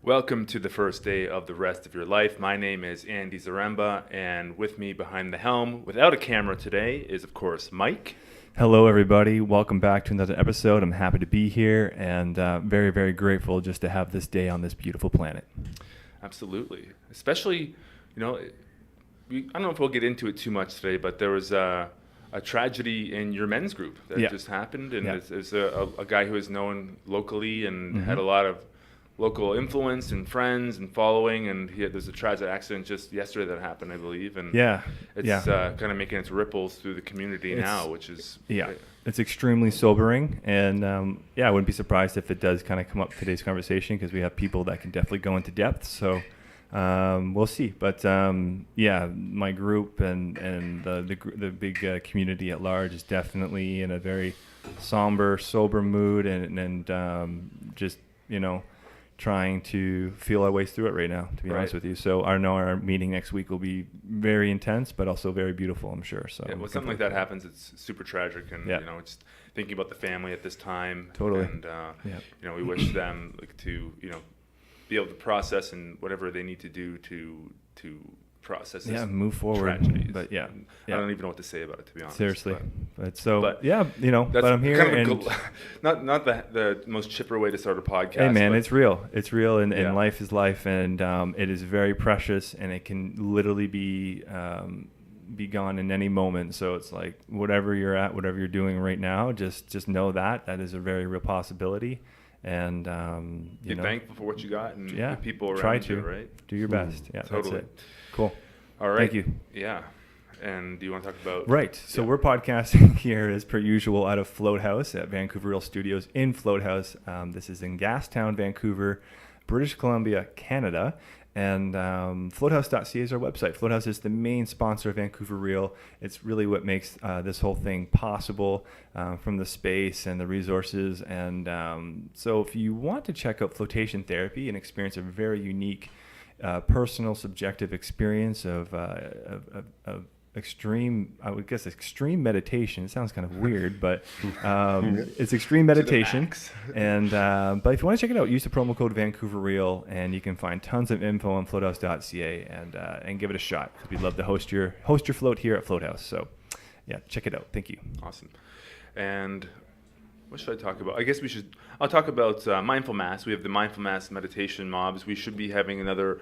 Welcome to the first day of the rest of your life. My name is Andy Zaremba, and with me behind the helm, without a camera today, is of course Mike. Hello, everybody. Welcome back to another episode. I'm happy to be here and very, very grateful just to have this day on this beautiful planet. Absolutely. Especially, I don't know if we'll get into it too much today, but there was a tragedy in your men's group that just happened, and it's a guy who is known locally and had a lot of local influence and friends and following, and there's a tragic accident just yesterday that happened, I believe, and it's kind of making its ripples through the community now, which is it's extremely sobering, and I wouldn't be surprised if it does kind of come up today's conversation because we have people that can definitely go into depth. So we'll see, but my group and the big community at large is definitely in a very sober mood, and just trying to feel our ways through it right now, to be honest with you. So I know our meeting next week will be very intense, but also very beautiful, I'm sure. So when something like that happens, it's super tragic, and it's thinking about the family at this time. Totally. And we wish them to be able to process and whatever they need to do to process this move forward. Tragedies. But I don't even know what to say about it, to be honest. Seriously. But I'm here. Kind of not the most chipper way to start a podcast. Hey man, it's real. It's real, and life is life, and it is very precious, and it can literally be gone in any moment. So it's like whatever you're at, whatever you're doing right now, just know that is a very real possibility. And be thankful for what you got, and the people around try you, right? Do your best. Totally. That's it. Cool. All right. Thank you. Yeah. And do you want to talk about... Right. So we're podcasting here as per usual out of Float House at Vancouver Real Studios in Float House. This is in Gastown, Vancouver, British Columbia, Canada. And floathouse.ca is our website. Floathouse is the main sponsor of Vancouver Real. It's really what makes this whole thing possible, from the space and the resources. And so if you want to check out flotation therapy and experience a very unique personal, subjective experience of extreme meditation. It sounds kind of weird, but it's extreme meditation. And but if you want to check it out, use the promo code VancouverReal, and you can find tons of info on floathouse.ca and give it a shot. We'd love to host your float here at Float House. So check it out. Thank you. Awesome. And what should I talk about? I guess I'll talk about mindful mass. We have the mindful mass meditation mobs. We should be having another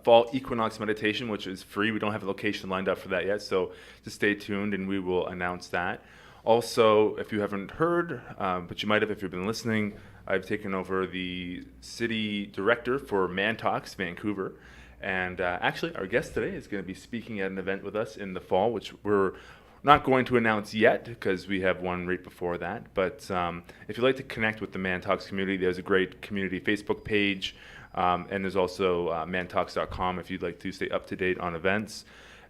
fall equinox meditation, which is free. We don't have a location lined up for that yet, so just stay tuned and we will announce that. Also, if you haven't heard, but you might have if you've been listening, I've taken over the city director for Man Talks Vancouver. And actually, our guest today is going to be speaking at an event with us in the fall, which we're not going to announce yet because we have one right before that. But if you'd like to connect with the Man Talks community, there's a great community Facebook page. And there's also mantalks.com if you'd like to stay up to date on events.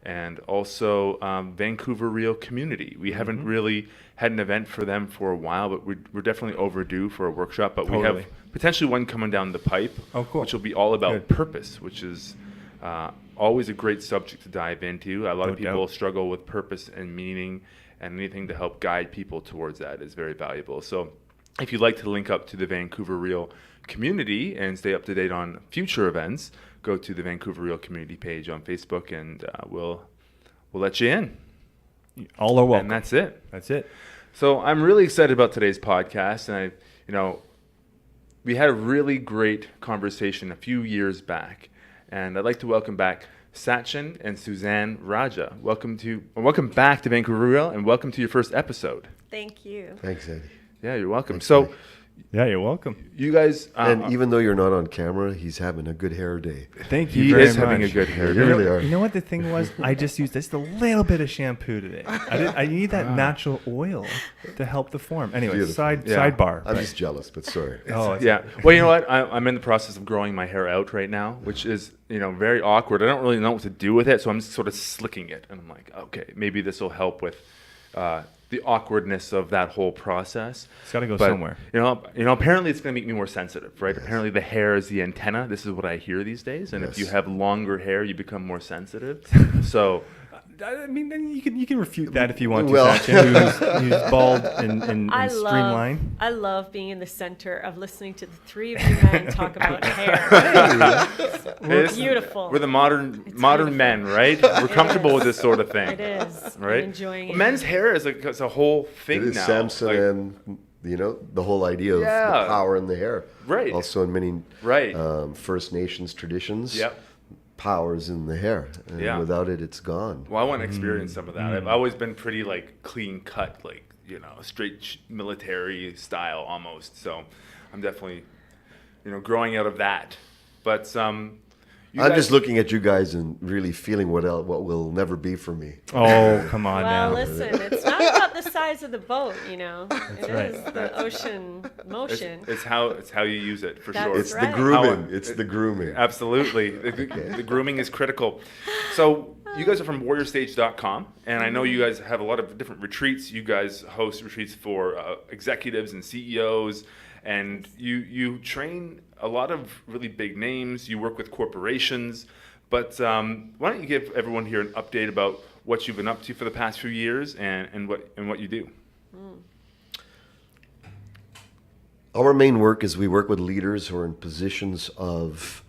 And also Vancouver Real Community. We haven't really had an event for them for a while, but we're definitely overdue for a workshop. But we have potentially one coming down the pipe, which will be all about purpose, which is always a great subject to dive into. A lot of people struggle with purpose and meaning, and anything to help guide people towards that is very valuable. So if you'd like to link up to the Vancouver Real community and stay up to date on future events, go to the Vancouver Real community page on Facebook, and we'll let you in. All are welcome. And that's it. So I'm really excited about today's podcast, and we had a really great conversation a few years back. And I'd like to welcome back Satyen and Suzanne Raja. Welcome back to Vancouver Real, and welcome to your first episode. Thank you. Thanks, Eddie. Yeah, you're welcome. Thanks, so, Mike. Yeah, you're welcome. You guys, and even though you're not on camera, he's having a good hair day. Thank you. He very is much. having a good hair day. You really are. You know what the thing was? I just used just a little bit of shampoo today. I need that natural oil to help the form. Anyway, sidebar. I'm just jealous, but sorry. Well, you know what? I'm in the process of growing my hair out right now, which is very awkward. I don't really know what to do with it, so I'm just sort of slicking it, and I'm like, okay, maybe this will help with the awkwardness of that whole process. It's got to go somewhere. Apparently it's going to make me more sensitive, right? Yes. Apparently the hair is the antenna. This is what I hear these days. And if you have longer hair, you become more sensitive. So I mean, then you can refute that if you want to, Well- Satyen, who's bald and streamlined. I love being in the center of listening to the three of you men talk about hair. It's- Beautiful. We're the modern beautiful. men, right? We're comfortable is. with this sort of thing. It is. Right? I'm enjoying it. Men's hair is like it's a whole thing It is now. Samson Like, and, the whole idea of Yeah. the power in the hair. Right. Also in many Right. First Nations traditions, Yep. power's in the hair. And Yeah. without it, it's gone. Well, I want to experience some of that. I've always been pretty like clean cut, like straight military style almost. So I'm definitely growing out of that. But you I'm guys- just looking at you guys and really feeling what will never be for me. Oh, come on Well, now. listen, it's not about the size of the boat, It right. is the ocean motion. It's how you use it for That's sure. It's right. the grooming. How- It's the grooming. Absolutely. The grooming is critical. So you guys are from WarriorSage.com, and I know you guys have a lot of different retreats. You guys host retreats for executives and CEOs, and you train a lot of really big names. You work with corporations. But why don't you give everyone here an update about what you've been up to for the past few years and what you do? Our main work is we work with leaders who are in positions of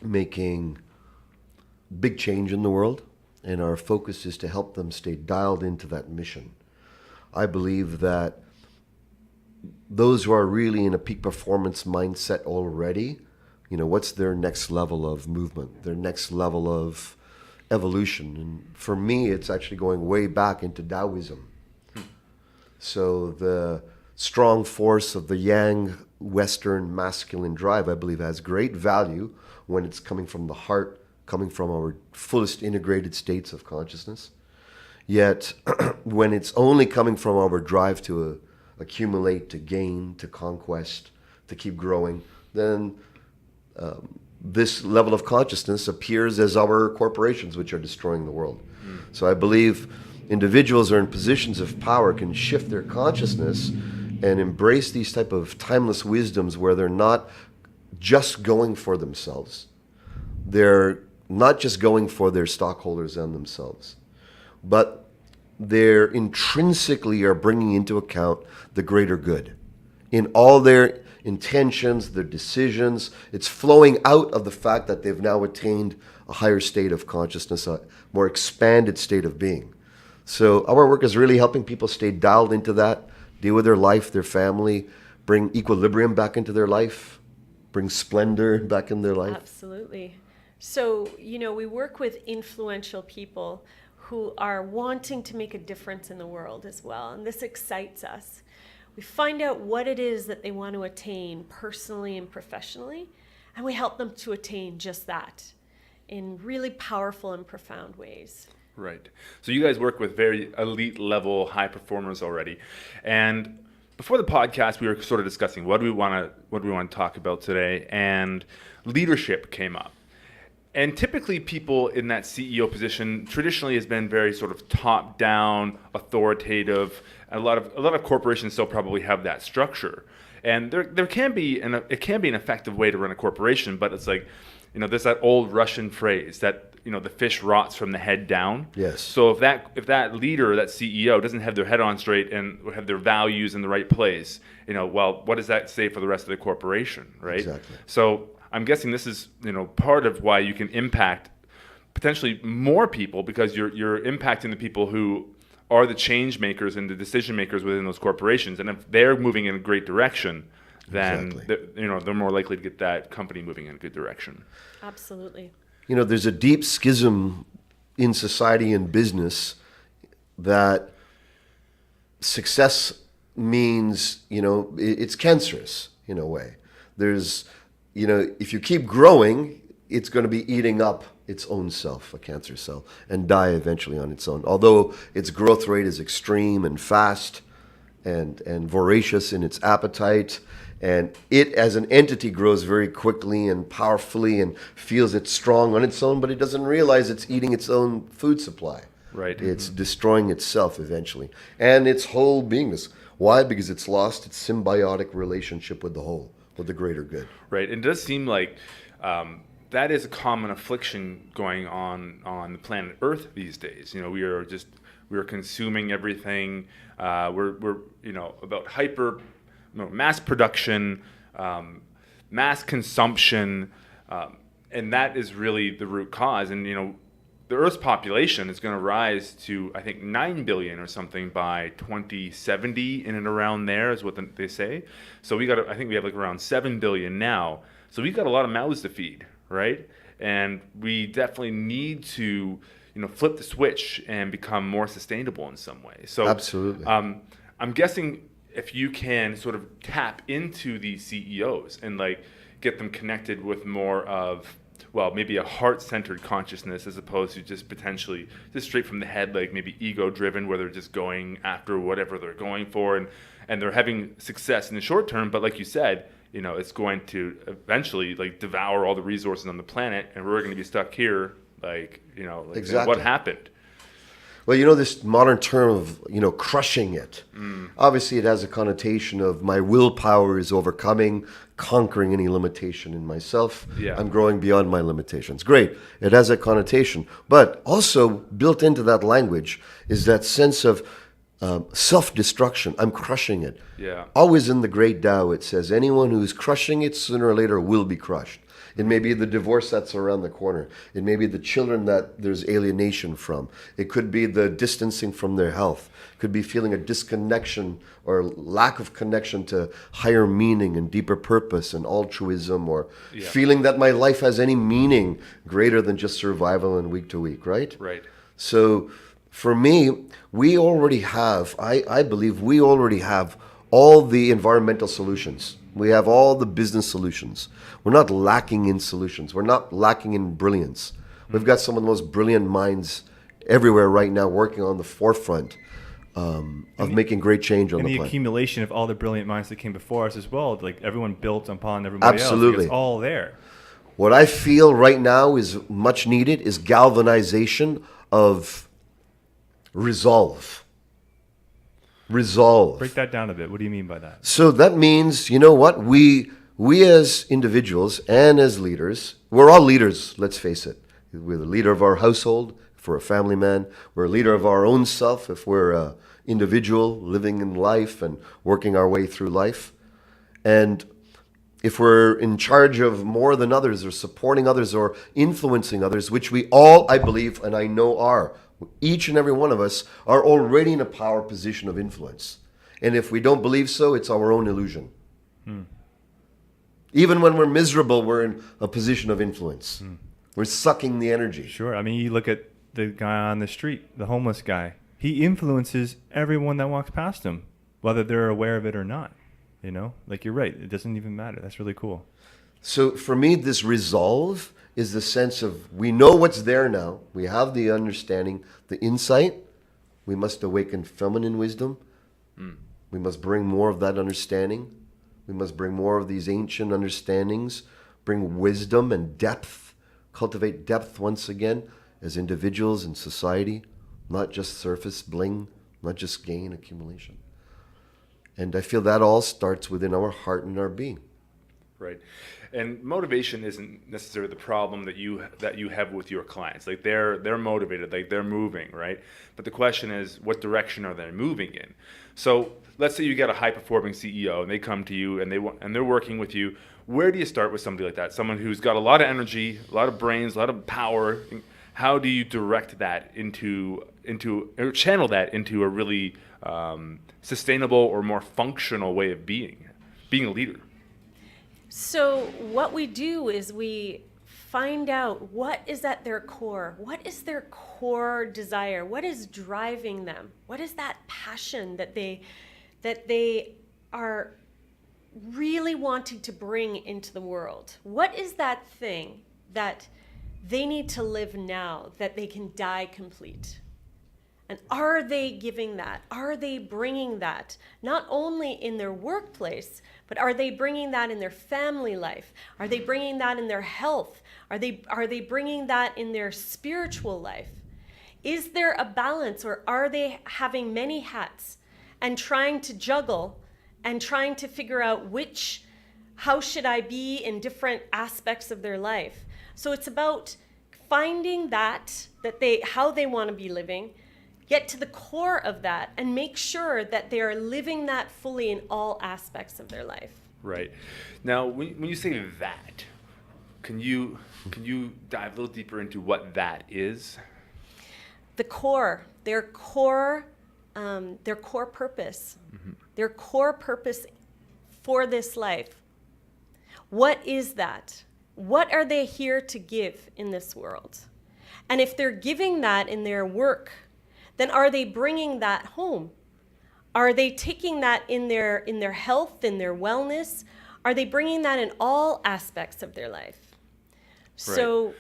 making big change in the world, and our focus is to help them stay dialed into that mission. I believe that those who are really in a peak performance mindset already, what's their next level of movement, their next level of evolution? And for me, it's actually going way back into Taoism. So the strong force of the yang Western masculine drive, I believe, has great value when it's coming from the heart, coming from our fullest integrated states of consciousness. Yet when it's only coming from our drive to accumulate, to gain, to conquest, to keep growing, then this level of consciousness appears as our corporations, which are destroying the world. So I believe individuals who are in positions of power can shift their consciousness and embrace these type of timeless wisdoms where they're not just going for themselves. They're not just going for their stockholders and themselves, but they're intrinsically are bringing into account the greater good in all their intentions, their decisions. It's flowing out of the fact that they've now attained a higher state of consciousness, a more expanded state of being. So our work is really helping people stay dialed into that, deal with their life, their family, bring equilibrium back into their life, bring splendor back in their life. Absolutely. So, we work with influential people who are wanting to make a difference in the world as well. And this excites us. We find out what it is that they want to attain personally and professionally, and we help them to attain just that in really powerful and profound ways. Right. So you guys work with very elite level high performers already. And before the podcast, we were sort of discussing what do we want to talk about today, and leadership came up. And typically people in that CEO position traditionally has been very sort of top down, authoritative. A lot of corporations still probably have that structure. And there can be an effective way to run a corporation, but it's like, there's that old Russian phrase that the fish rots from the head down. Yes. So if that leader, that CEO doesn't have their head on straight and have their values in the right place, well, what does that say for the rest of the corporation, right? Exactly. So I'm guessing this is part of why you can impact potentially more people, because you're impacting the people who are the change makers and the decision makers within those corporations, and if they're moving in a great direction, then Exactly. they're more likely to get that company moving in a good direction. Absolutely. There's a deep schism in society and business that success means, it's cancerous in a way. There's, if you keep growing, it's going to be eating up its own self, a cancer cell, and die eventually on its own. Although its growth rate is extreme and fast and voracious in its appetite, and it as an entity grows very quickly and powerfully and feels it's strong on its own, but it doesn't realize it's eating its own food supply. Right. It's destroying itself eventually and its whole beingness. Why? Because it's lost its symbiotic relationship with the whole, with the greater good. Right. It does seem like that is a common affliction going on the planet Earth these days. We are consuming everything. We're about mass production, mass consumption, and that is really the root cause. And the Earth's population is going to rise to, I think, 9 billion or something by 2070, in and around there is what they say. So I think we have like around 7 billion now. So we've got a lot of mouths to feed, right? And we definitely need to, flip the switch and become more sustainable in some way. So absolutely. I'm guessing if you can sort of tap into these CEOs and like get them connected with more of, well, maybe a heart-centered consciousness as opposed to just potentially just straight from the head, like maybe ego-driven, where they're just going after whatever they're going for, and they're having success in the short term. But like you said, it's going to eventually like devour all the resources on the planet, and we're going to be stuck here, exactly. What happened? Well, this modern term of, crushing it. Obviously, it has a connotation of my willpower is overcoming, conquering any limitation in myself. Yeah. I'm growing beyond my limitations. Great. It has a connotation. But also built into that language is that sense of self-destruction. I'm crushing it. Yeah. Always in the Great Tao, it says anyone who's crushing it sooner or later will be crushed. It may be the divorce that's around the corner. It may be the children that there's alienation from. It could be the distancing from their health. It could be feeling a disconnection or lack of connection to higher meaning and deeper purpose and altruism, or feeling that my life has any meaning greater than just survival and week to week, right? Right. So for me, we already have, I believe we already have all the environmental solutions. We have all the business solutions. We're not lacking in solutions. We're not lacking in brilliance. We've got some of the most brilliant minds everywhere right now working on the forefront of making great change on the planet. And the accumulation of all the brilliant minds that came before us as well. Like everyone built upon everybody else. Like it's all there. What I feel right now is much needed is galvanization of resolve. Break that down a bit. What do you mean by that? So that means, what? We as individuals and as leaders, we're all leaders, let's face it. We're the leader of our household, if we're a family man. We're a leader of our own self, if we're an individual living in life and working our way through life. And if we're in charge of more than others or supporting others or influencing others, which we all, I believe, and I know are, each and every one of us are already in a power position of influence. And if we don't believe so, it's our own illusion. Even when we're miserable, we're in a position of influence. We're sucking the energy. Sure. I mean, you look at the guy on the street, the homeless guy. He influences everyone that walks past him, whether they're aware of it or not. Like you're right. It doesn't even matter. That's really cool. So for me, this resolve is the sense of we know what's there now. We have the understanding, the insight. We must awaken feminine wisdom. We must bring more of that understanding. We must bring more of these ancient understandings, bring wisdom and depth, cultivate depth once again as individuals in society, not just surface bling, not just gain accumulation. And I feel that all starts within our heart and our being. Right. And motivation isn't necessarily the problem that you have with your clients. Like they're motivated, like they're moving, right? But the question is, what direction are they moving in? So let's say you get a high-performing CEO and they come to you and they're working with you. Where do you start with somebody like that? Someone who's got a lot of energy, a lot of brains, a lot of power. How do you direct that into or channel that into a really sustainable or more functional way of being a leader? So what we do is we find out what is at their core. What is their core desire? What is driving them? What is that passion that they are really wanting to bring into the world? What is that thing that they need to live now that they can die complete? And are they giving that? Are they bringing that not only in their workplace, but are they bringing that in their family life? Are they bringing that in their health? Are they bringing that in their spiritual life? Is there a balance, or are they having many hats and trying to juggle and trying to figure out how should I be in different aspects of their life? So it's about finding that how they want to be living, get to the core of that, and make sure that they are living that fully in all aspects of their life. Right. Now, when you say that, can you dive a little deeper into what that is? The core, their core purpose, their core purpose for this life. What is that? What are they here to give in this world? And if they're giving that in their work, then are they bringing that home? Are they taking that in their health, in their wellness? Are they bringing that in all aspects of their life? So, right.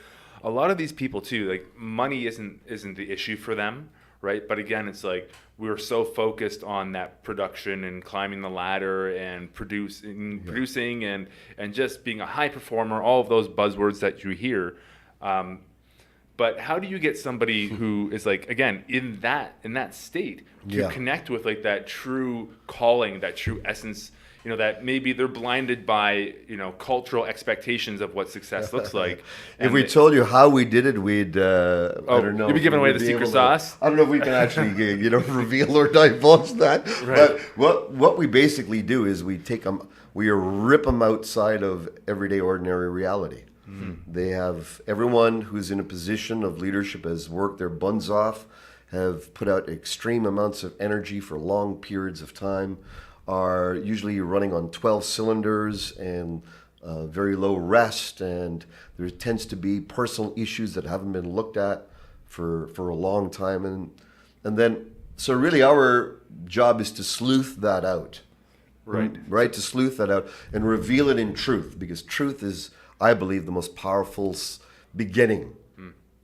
A lot of these people too, like money isn't the issue for them, right? But again, it's like we're so focused on that production and climbing the ladder and producing and just being a high performer, all of those buzzwords that you hear. But how do you get somebody who is like, again, in that state to connect with like that true calling, that true essence, that maybe they're blinded by, cultural expectations of what success looks like. If we told you how we did it, we'd, I don't know. You'd be giving away the secret sauce? I don't know if we can actually, reveal or divulge that. Right. But what we basically do is we rip them outside of everyday ordinary reality. They have, everyone who's in a position of leadership has worked their buns off, have put out extreme amounts of energy for long periods of time, are usually running on 12 cylinders and very low rest, and there tends to be personal issues that haven't been looked at for a long time, and then so really our job is to sleuth that out, right, to sleuth that out and reveal it in truth, because truth is, I believe, the most powerful beginning,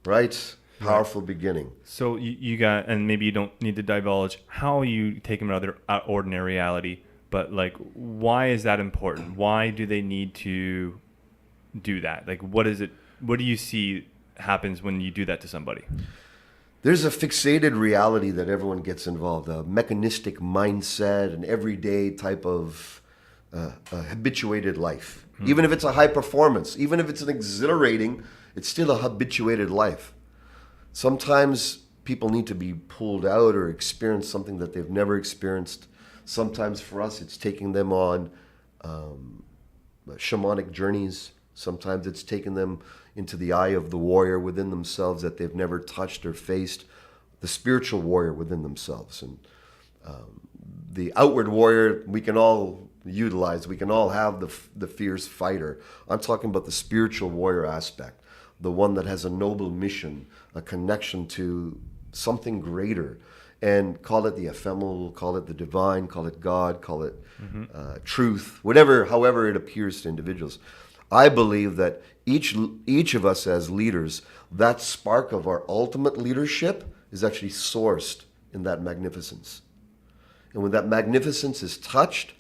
right? Powerful beginning. So you got, and maybe you don't need to divulge how you take them out of their ordinary reality, but like, why is that important? Why do they need to do that? Like, what is it? What do you see happens when you do that to somebody? There's a fixated reality that everyone gets involved, a mechanistic mindset, an everyday type of habituated life. Even if it's a high performance, even if it's an exhilarating, it's still a habituated life. Sometimes people need to be pulled out or experience something that they've never experienced. Sometimes for us, it's taking them on shamanic journeys. Sometimes it's taking them into the eye of the warrior within themselves that they've never touched or faced, the spiritual warrior within themselves. And the outward warrior, we can all utilize. We can all have the fierce fighter. I'm talking about the spiritual warrior aspect, the one that has a noble mission, a connection to something greater, and call it the ephemeral, call it the divine, call it God, call it truth, however it appears to individuals. I believe that each of us as leaders, that spark of our ultimate leadership is actually sourced in that magnificence. And when that magnificence is touched,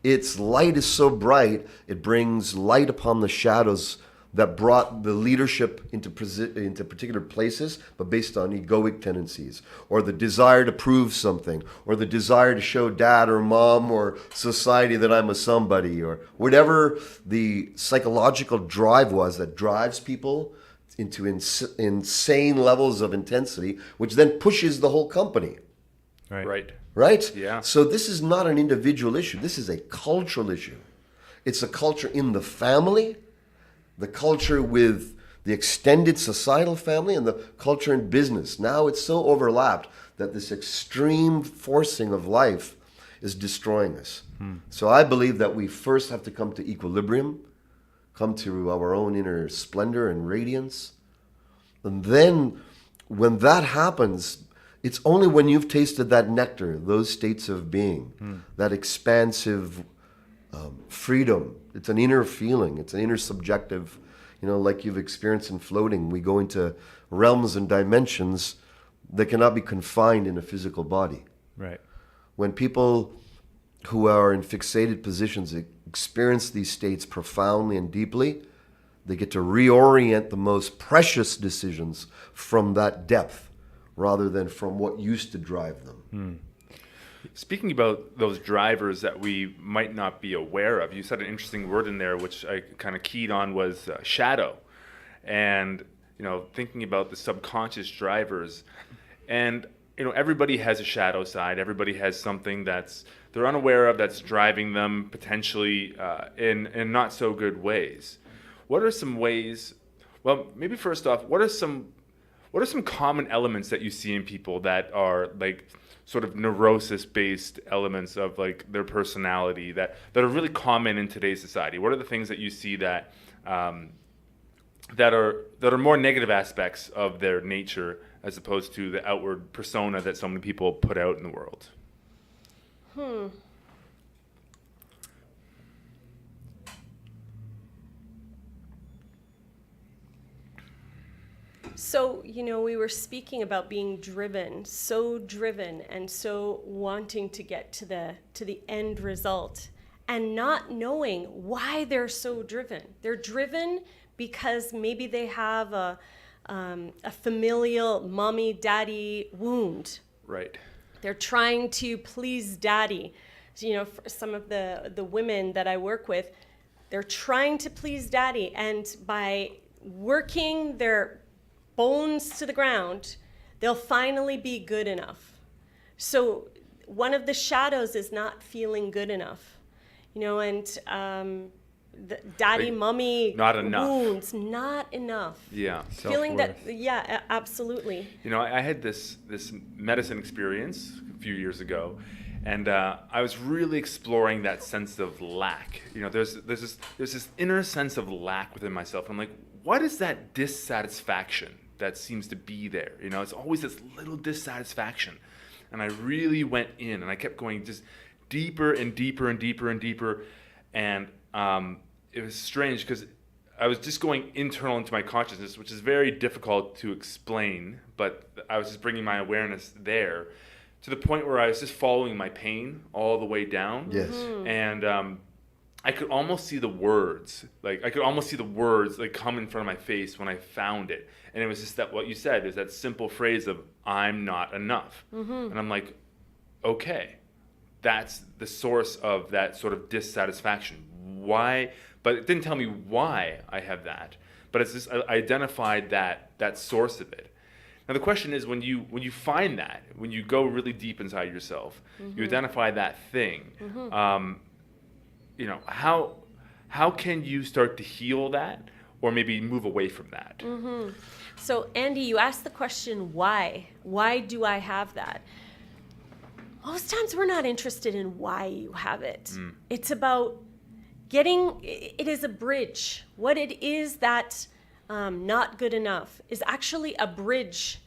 its light is so bright, it brings light upon the shadows that brought the leadership into particular places, but based on egoic tendencies, or the desire to prove something, or the desire to show dad or mom or society that I'm a somebody, or whatever the psychological drive was that drives people into insane levels of intensity, which then pushes the whole company. Right? Yeah. So this is not an individual issue. This is a cultural issue. It's a culture in the family, the culture with the extended societal family, and the culture in business. Now it's so overlapped that this extreme forcing of life is destroying us. So I believe that we first have to come to equilibrium, come to our own inner splendor and radiance. And then when that happens, it's only when you've tasted that nectar, those states of being, that expansive freedom. It's an inner feeling. It's an inner subjective, like you've experienced in floating. We go into realms and dimensions that cannot be confined in a physical body. Right. When people who are in fixated positions experience these states profoundly and deeply, they get to reorient the most precious decisions from that depth, rather than from what used to drive them. Speaking about those drivers that we might not be aware of, you said an interesting word in there, which I kind of keyed on, was shadow. and thinking about the subconscious drivers. And everybody has a shadow side. Everybody has something that's they're unaware of that's driving them potentially in not so good ways. What are some ways? Well, maybe first off, what are some common elements that you see in people that are like sort of neurosis-based elements of like their personality that are really common in today's society? What are the things that you see that that are more negative aspects of their nature as opposed to the outward persona that so many people put out in the world? So, we were speaking about being driven and so wanting to get to the end result and not knowing why they're so driven. They're driven because maybe they have a familial mommy daddy wound. Right. They're trying to please daddy. So, for some of the women that I work with, they're trying to please daddy, and by working their bones to the ground, they'll finally be good enough. So one of the shadows is not feeling good enough, and the daddy, Like, mommy not enough. wounds, not enough. Yeah. Feeling that, Self-worth. Absolutely. I had this medicine experience a few years ago, and I was really exploring that sense of lack. There's this inner sense of lack within myself. I'm like, what is that dissatisfaction that seems to be there? It's always this little dissatisfaction. And I really went in, and I kept going just deeper and deeper and deeper and deeper. And it was strange because I was just going internal into my consciousness, which is very difficult to explain, but I was just bringing my awareness there to the point where I was just following my pain all the way down. Yes. And I could almost see the words, like come in front of my face when I found it. And it was just that what you said is that simple phrase of I'm not enough. And I'm like, okay, that's the source of that sort of dissatisfaction. Why? But it didn't tell me why I have that. But it's just I identified that source of it. Now the question is, when you find that, when you go really deep inside yourself, you identify that thing. How can you start to heal that, or maybe move away from that? So Andy, you asked the question, why? Why do I have that? Most times we're not interested in why you have it. It's about it is a bridge. What it is that not good enough is actually a bridge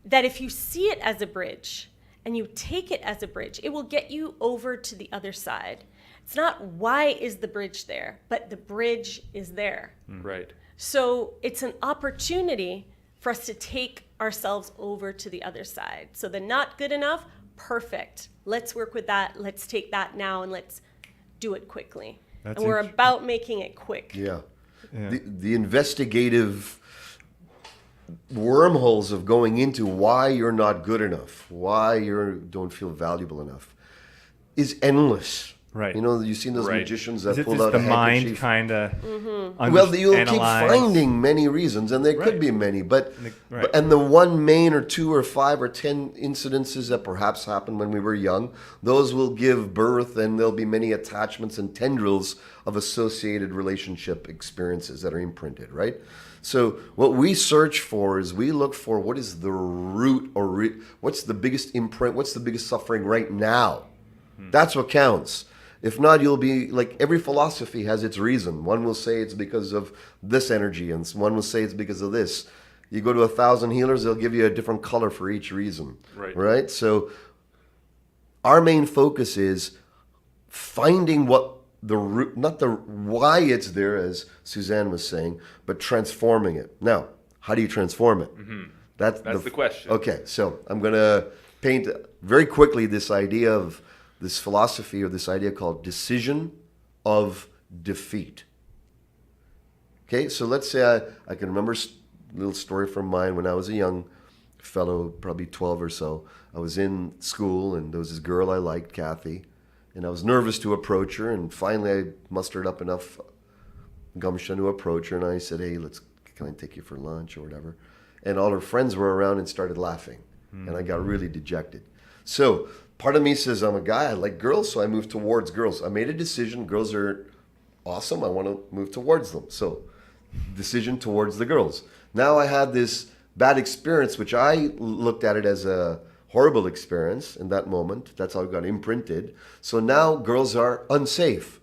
that if you see it as a bridge and you take it as a bridge, it will get you over to the other side. It's not why is the bridge there, but the bridge is there. Right. So it's an opportunity for us to take ourselves over to the other side. So the not good enough, perfect. Let's work with that. Let's take that now and let's do it quickly. And we're about making it quick. Yeah. The investigative wormholes of going into why you're not good enough, why you don't feel valuable enough, is endless. Right. You've seen those Right. magicians Is that it pulled just out a the mind handkerchief. kind of Well, you'll keep finding many reasons, and there could Right. be many, but Right. and the one main or two or 5 or 10 incidences that perhaps happened when we were young, those will give birth, and there'll be many attachments and tendrils of associated relationship experiences that are imprinted, right? So what we search for is we look for what is the root or what's the biggest imprint, what's the biggest suffering right now. That's what counts. If not, you'll be like every philosophy has its reason. One will say it's because of this energy, and one will say it's because of this. You go to 1,000 healers, they'll give you a different color for each reason. Right? So our main focus is finding what the root, not the why it's there, as Suzanne was saying, but transforming it. Now, how do you transform it? That's the question. Okay, so I'm going to paint very quickly this idea of this philosophy or this idea called decision of defeat. Okay, so let's say I can remember a little story from mine when I was a young fellow, probably 12 or so. I was in school and there was this girl I liked, Kathy, and I was nervous to approach her, and finally I mustered up enough gumption to approach her, and I said, hey, can I take you for lunch or whatever? And all her friends were around and started laughing. And I got really dejected. So part of me says, I'm a guy, I like girls, so I moved towards girls. I made a decision, girls are awesome, I want to move towards them. So decision towards the girls. Now I had this bad experience, which I looked at it as a horrible experience in that moment. That's how it got imprinted. So now girls are unsafe.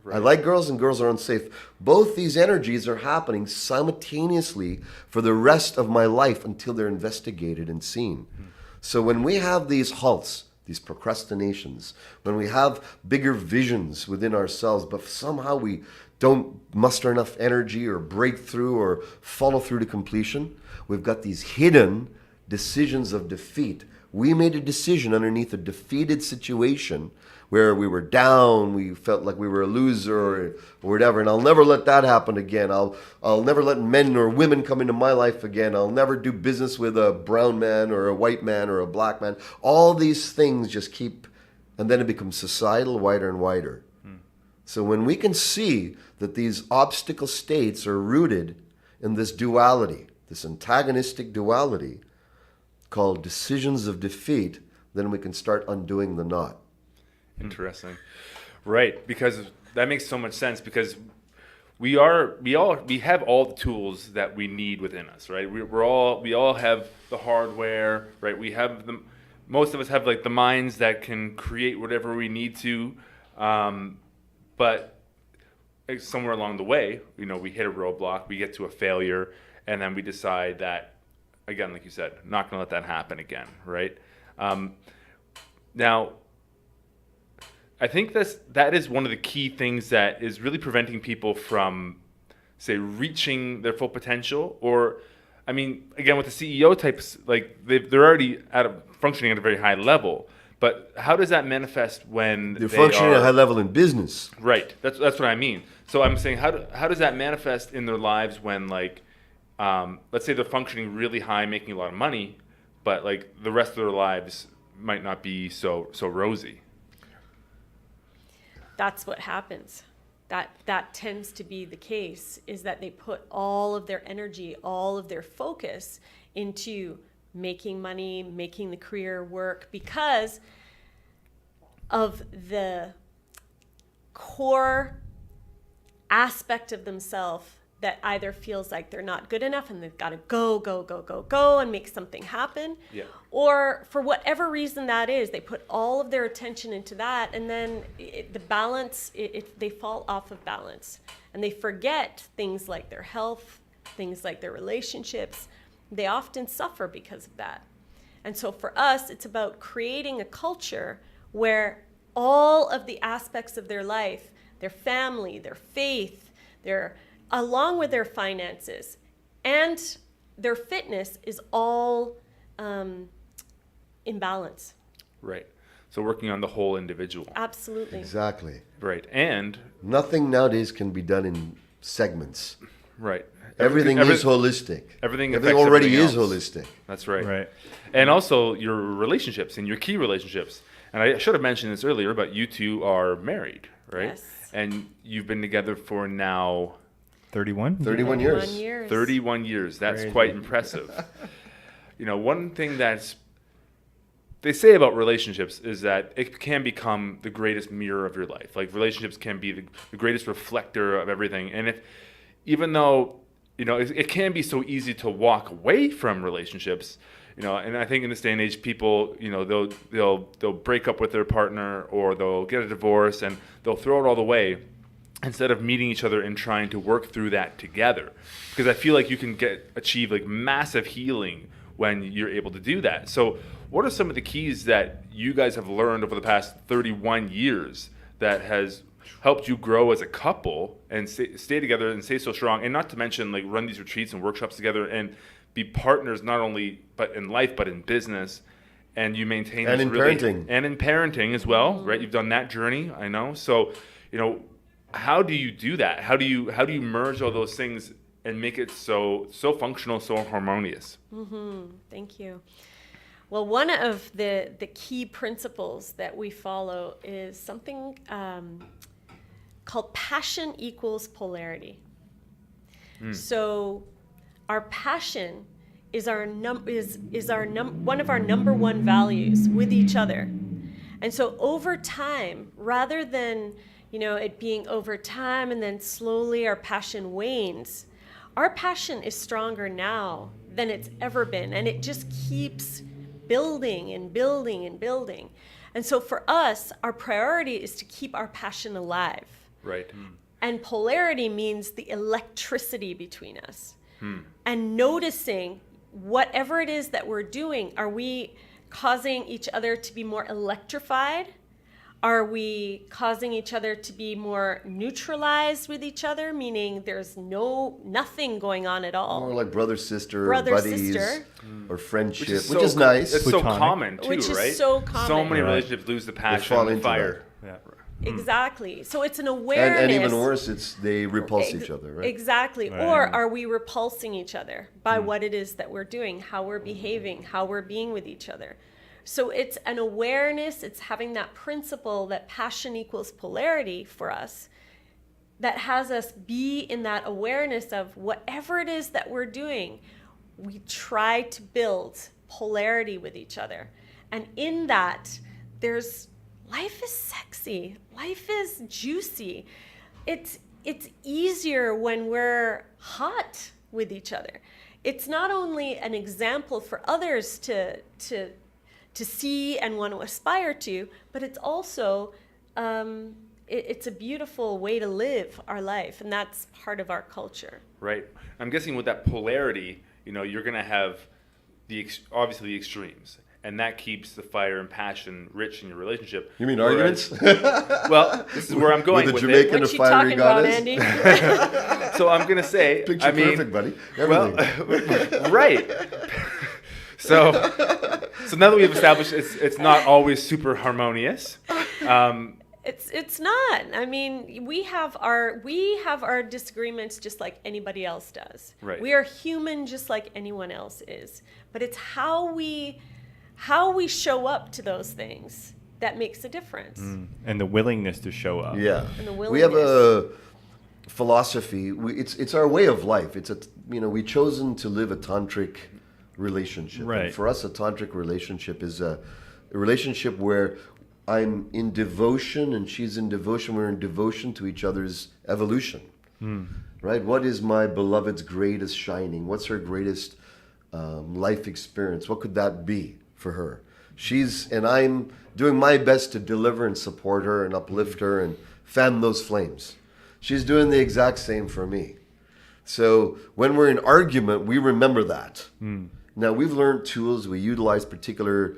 Right. I like girls and girls are unsafe. Both these energies are happening simultaneously for the rest of my life until they're investigated and seen. So when we have these halts, these procrastinations, when we have bigger visions within ourselves, but somehow we don't muster enough energy or break through or follow through to completion, we've got these hidden decisions of defeat. We made a decision underneath a defeated situation where we were down, we felt like we were a loser or whatever, and I'll never let that happen again. I'll never let men or women come into my life again. I'll never do business with a brown man or a white man or a black man. All these things just keep, and then it becomes societal, wider and wider. So when we can see that these obstacle states are rooted in this duality, this antagonistic duality called decisions of defeat, then we can start undoing the knot. Interesting. Right, because that makes so much sense, because we have all the tools that we need within us, right? We all have the hardware, right? Most of us have like the minds that can create whatever we need to, but somewhere along the way, we hit a roadblock, we get to a failure, and then we decide that, again, like you said, not going to let that happen again, right? Now, I think that is one of the key things that is really preventing people from, say, reaching their full potential. Or, I mean, again, with the CEO types, like they're already functioning at a very high level. But how does that manifest when they're functioning at a high level in business? Right. That's what I mean. So I'm saying, how does that manifest in their lives when, like, let's say they're functioning really high, making a lot of money, but like the rest of their lives might not be so rosy. That's what happens. That tends to be the case, is that they put all of their energy, all of their focus into making money, making the career work, because of the core aspect of themselves that either feels like they're not good enough and they've got to go and make something happen. Yeah. Or for whatever reason that is, they put all of their attention into that, and then they fall off of balance. And they forget things like their health, things like their relationships. They often suffer because of that. And so for us, it's about creating a culture where all of the aspects of their life, their family, their faith, along with their finances and their fitness, is all in balance. Right. So working on the whole individual. Absolutely. Exactly. Right. And nothing nowadays can be done in segments. right. Everything is holistic. Everything already everything is else. holistic. That's right. Right. And also your relationships and your key relationships. And I should have mentioned this earlier, but you two are married, right? Yes. And you've been together for now 31? 31 years. 31 years. That's Crazy. quite impressive. One thing they say about relationships is that it can become the greatest mirror of your life. Like, relationships can be the greatest reflector of everything. And even though, it can be so easy to walk away from relationships, and I think in this day and age, people, they'll break up with their partner, or they'll get a divorce and they'll throw it all away instead of meeting each other and trying to work through that together. Because I feel like you can achieve like massive healing when you're able to do that. So what are some of the keys that you guys have learned over the past 31 years that has helped you grow as a couple and stay together and stay so strong? And not to mention, like, run these retreats and workshops together and be partners, not only but in life, but in business. And you maintain And this in parenting. And in parenting as well, right? You've done that journey, I know. So, how do you do that? How do you merge all those things and make it so functional, so harmonious? Thank you. Well, one of the key principles that we follow is something called passion equals polarity. So our passion is one of our number one values with each other. And so over time, rather than, it being over time and then slowly our passion wanes, our passion is stronger now than it's ever been. And it just keeps building and building and building. And so for us, our priority is to keep our passion alive. Right. And polarity means the electricity between us. And noticing whatever it is that we're doing, are we causing each other to be more electrified? Are we causing each other to be more neutralized with each other, meaning there's nothing going on at all? More like brother, sister, Brother, buddies, sister. or friendship, which so is nice. It's so Platonic. common too, Which is right? so common. So many Right. relationships lose the passion, fall the into fire. Yeah. Exactly. So it's an awareness. and even worse, they repulse each other, right? Exactly. Right. Or are we repulsing each other by what it is that we're doing, how we're behaving, how we're being with each other? So it's an awareness, it's having that principle that passion equals polarity for us that has us be in that awareness of whatever it is that we're doing, we try to build polarity with each other. And in that, life is sexy, life is juicy. It's easier when we're hot with each other. It's not only an example for others to see and want to aspire to, but it's also it's a beautiful way to live our life, and that's part of our culture. Right. I'm guessing with that polarity, you're going to have obviously the extremes, and that keeps the fire and passion rich in your relationship. You mean Whereas- arguments? Well, this is where I'm going With with a it. Jamaican What you fiery talking about, goddess? Andy? So I'm going to say, Picture perfect, buddy. Everything. well, right. So now that we've established it's not always super harmonious. It's not. I mean, we have our disagreements just like anybody else does. Right. We are human just like anyone else is. But it's how we show up to those things that makes a difference. And the willingness to show up. Yeah. And the We have a willingness. philosophy. It's our way of life. We've chosen to live a tantric relationship. Right. And for us, a tantric relationship is a relationship where I'm in devotion and she's in devotion. We're in devotion to each other's evolution. Right? What is my beloved's greatest shining? What's her greatest life experience? What could that be for her? And I'm doing my best to deliver and support her and uplift her and fan those flames. She's doing the exact same for me. So when we're in argument, we remember that. Now, we've learned tools. We utilize particular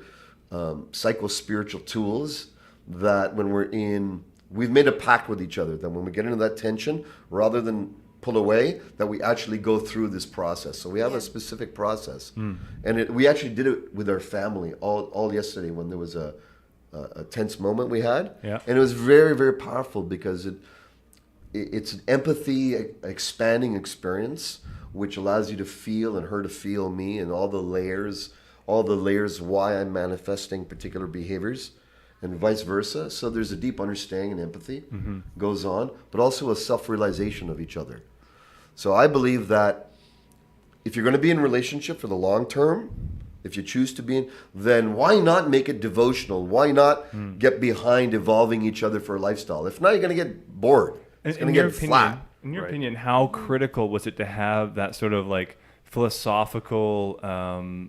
psycho-spiritual tools that we've made a pact with each other that when we get into that tension, rather than pull away, that we actually go through this process. So we have a specific process. And we actually did it with our family all yesterday when there was a tense moment we had. Yeah. And it was very, very powerful because it's an empathy expanding experience, which allows you to feel and her to feel me and all the layers why I'm manifesting particular behaviors and vice versa. So there's a deep understanding and empathy goes on, but also a self-realization of each other. So I believe that if you're going to be in a relationship for the long term, if you choose to be in, then why not make it devotional? Why not get behind evolving each other for a lifestyle? If not, you're going to get bored. It's going to get flat. In your Right. opinion, how critical was it to have that sort of like philosophical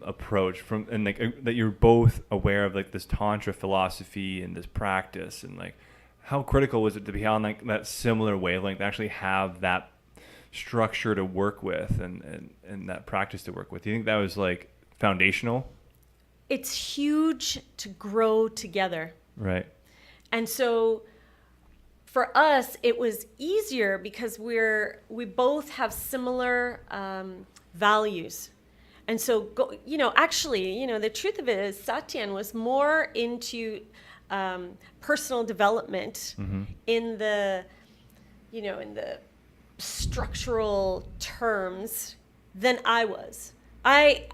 approach that you're both aware of like this Tantra philosophy and this practice, and like how critical was it to be on like that similar wavelength, to actually have that structure to work with and that practice to work with? Do you think that was like foundational? It's huge to grow together. Right. And so for us, it was easier because we both have similar values. And so, the truth of it is Satyen was more into personal development in the structural terms than I was. I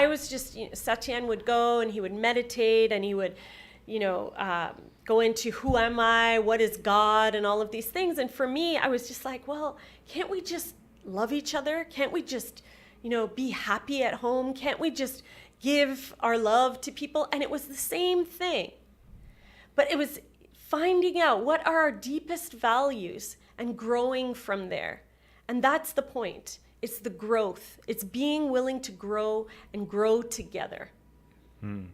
was just, Satyen would go and he would meditate and he would, go into who am I, what is God, and all of these things. And for me, I was just like, well, can't we just love each other? Can't we just, be happy at home? Can't we just give our love to people? And it was the same thing. But it was finding out what are our deepest values and growing from there. And that's the point. It's the growth. It's being willing to grow and grow together. And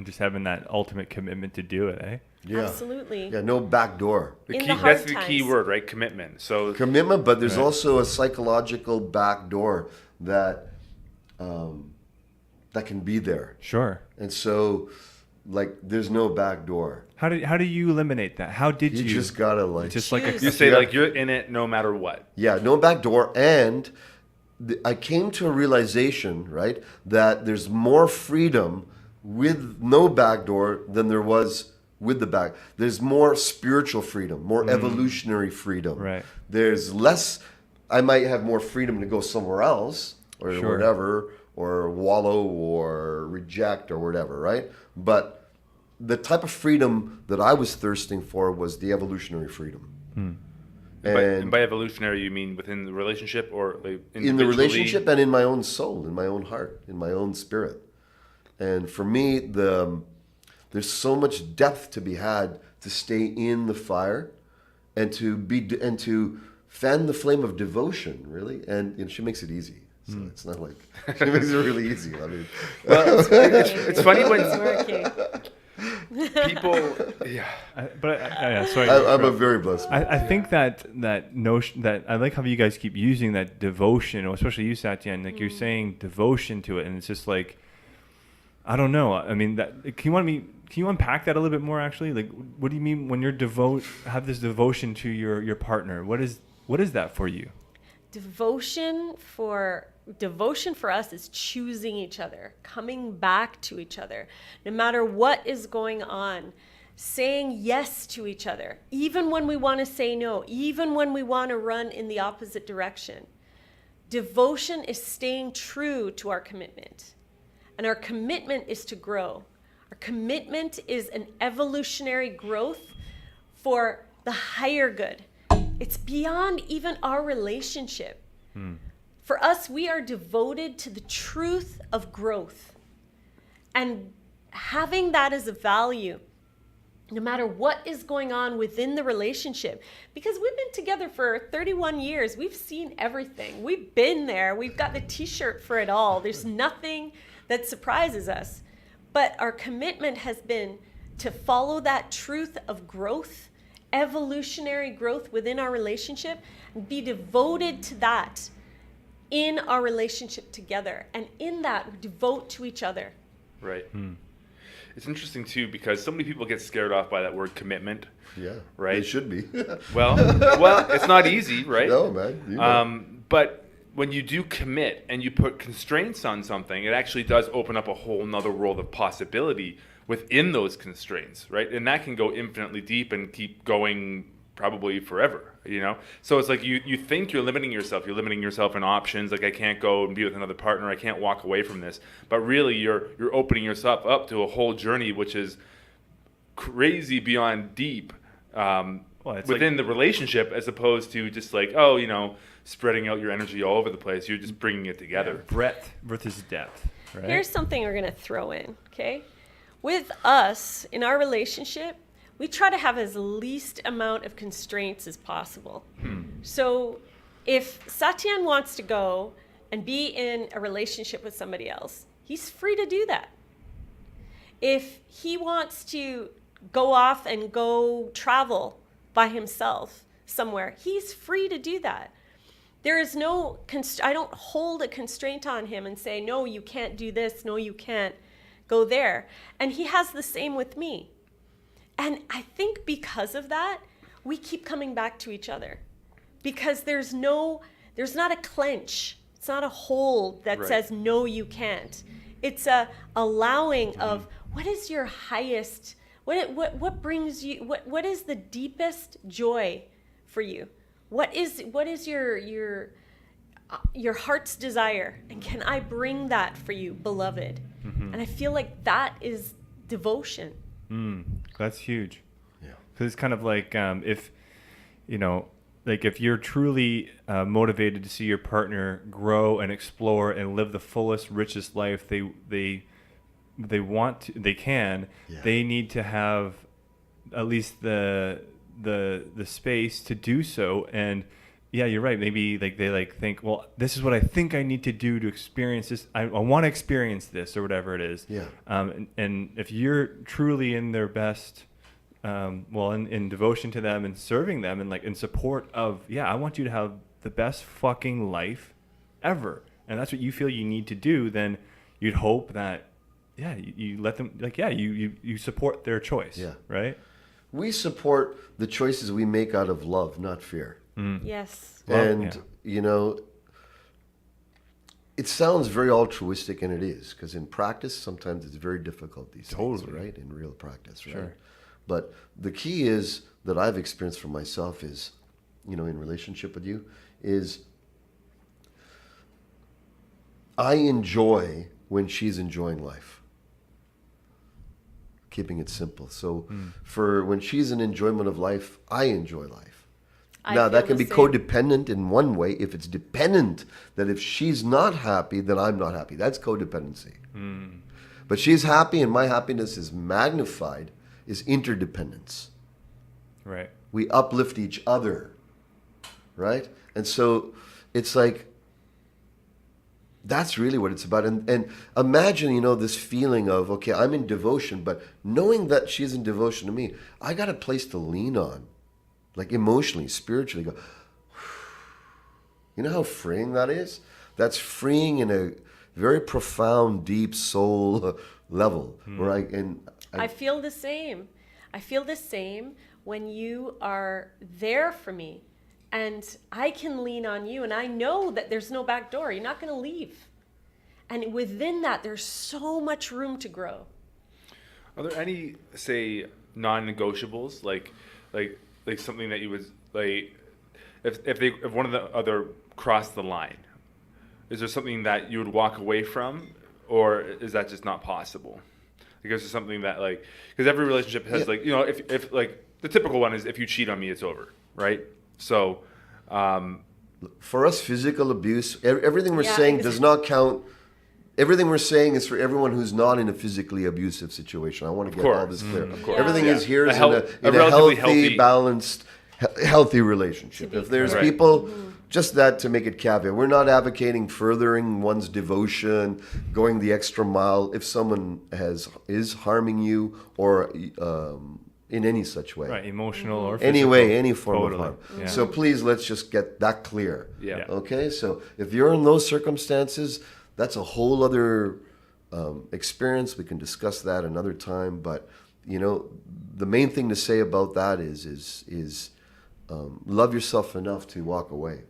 just having that ultimate commitment to do it, eh? Yeah. Absolutely. Yeah, no back door. That's the key word, right? Commitment. So Commitment, but there's also a psychological back door that that can be there. Sure. And so, there's no back door. How do you eliminate that? How did you? You just gotta just like choose. you say you're in it no matter what. Yeah, no back door. And I came to a realization, right, that there's more freedom with no back door than there was with the back. There's more spiritual freedom, more evolutionary freedom. Right. There's less. I might have more freedom to go somewhere else or Sure. whatever, or wallow or reject or whatever, right? But the type of freedom that I was thirsting for was the evolutionary freedom. And by evolutionary, you mean within the relationship or in the relationship and in my own soul, in my own heart, in my own spirit. And for me, there's so much depth to be had to stay in the fire and to fan the flame of devotion, really. And she makes it easy. So it's not like she makes it really easy. I mean, it's funny when It's working. people, Sorry. I'm a very blessed man. I think that notion that I like how you guys keep using that devotion, especially you, Satyen. Like you're saying devotion to it, and it's just like, I don't know. I mean, can you unpack that a little bit more? Actually, like, what do you mean when you're have this devotion to your partner? What is that for you? Devotion for us is choosing each other, coming back to each other, no matter what is going on, saying yes to each other, even when we want to say no, even when we want to run in the opposite direction. Devotion is staying true to our commitment. And our commitment is to grow. Our commitment is an evolutionary growth for the higher good. It's beyond even our relationship. For us, we are devoted to the truth of growth. And having that as a value, no matter what is going on within the relationship, because we've been together for 31 years, we've seen everything. We've been there. We've got the t-shirt for it all. There's nothing that surprises us. But our commitment has been to follow that truth of growth, evolutionary growth within our relationship, and be devoted to that in our relationship together. And in that, we devote to each other. Right. It's interesting too because so many people get scared off by that word commitment. Yeah, right. It should be. well, it's not easy, right? No, man. But when you do commit and you put constraints on something, it actually does open up a whole nother world of possibility within those constraints, right? And that can go infinitely deep and keep going probably forever, So it's like you think you're limiting yourself in options, like I can't go and be with another partner, I can't walk away from this. But really you're opening yourself up to a whole journey which is crazy beyond deep within the relationship, as opposed to just like, spreading out your energy all over the place. You're just bringing it together. Yeah, breadth versus depth, right? Here's something we're going to throw in, okay? With us, in our relationship, we try to have as least amount of constraints as possible. So if Satyen wants to go and be in a relationship with somebody else, he's free to do that. If he wants to go off and go travel by himself somewhere, he's free to do that. There is no, I don't hold a constraint on him and say, no, you can't do this, no, you can't go there. And he has the same with me. And I think because of that, we keep coming back to each other. Because there's not a clench. It's not a hold that says, no, you can't. It's a allowing of what is your highest, what brings you, what is the deepest joy for you? What is your heart's desire? And can I bring that for you, beloved? And I feel like that is devotion. That's huge. Yeah. Because it's kind of like if, like if you're truly motivated to see your partner grow and explore and live the fullest, richest life they want to, they can, they need to have at least the space to do so. And yeah, you're right. Maybe like they like think, well, this is what I think I need to do to experience this. I want to experience this or whatever it is. Yeah. And if you're truly in their best, in devotion to them and serving them and like in support of, I want you to have the best fucking life ever. And that's what you feel you need to do. Then you'd hope that, you let them you support their choice. Yeah. Right. We support the choices we make out of love, not fear. Yes. And, it sounds very altruistic, and it is, because in practice, sometimes it's very difficult these days, right? In real practice, right? Sure. But the key is that I've experienced for myself is, in relationship with you, is I enjoy when she's enjoying life. Keeping it simple. So for when she's in enjoyment of life, I enjoy life. Now, that can be codependent in one way if it's dependent, that if she's not happy, then I'm not happy. That's codependency. But she's happy and my happiness is magnified, is interdependence. Right. We uplift each other, right? And so it's like, that's really what it's about. And imagine, this feeling of, okay, I'm in devotion, but knowing that she's in devotion to me, I got a place to lean on. Like emotionally, spiritually, go. You know how freeing that is? That's freeing in a very profound, deep soul level. Where I feel the same. I feel the same when you are there for me, and I can lean on you, and I know that there's no back door. You're not going to leave, and within that, there's so much room to grow. Are there any, say, non-negotiables, like something that you would like if one of the other crossed the line? Is there something that you would walk away from, or is that just not possible? Because it's something that because every relationship has if like the typical one is if you cheat on me, it's over, right? So for us, physical abuse, everything we're saying does not count. Everything we're saying is for everyone who's not in a physically abusive situation. I want to get all this clear. Everything is here is in a healthy, balanced, healthy relationship. If there's people, just that to make it caveat. We're not advocating furthering one's devotion, going the extra mile if someone is harming you or in any such way. Right, emotional or physical. Anyway, any form of harm. Yeah. So please, let's just get that clear. Yeah. Okay, so if you're in those circumstances, that's a whole other experience. We can discuss that another time. But the main thing to say about that is love yourself enough to walk away.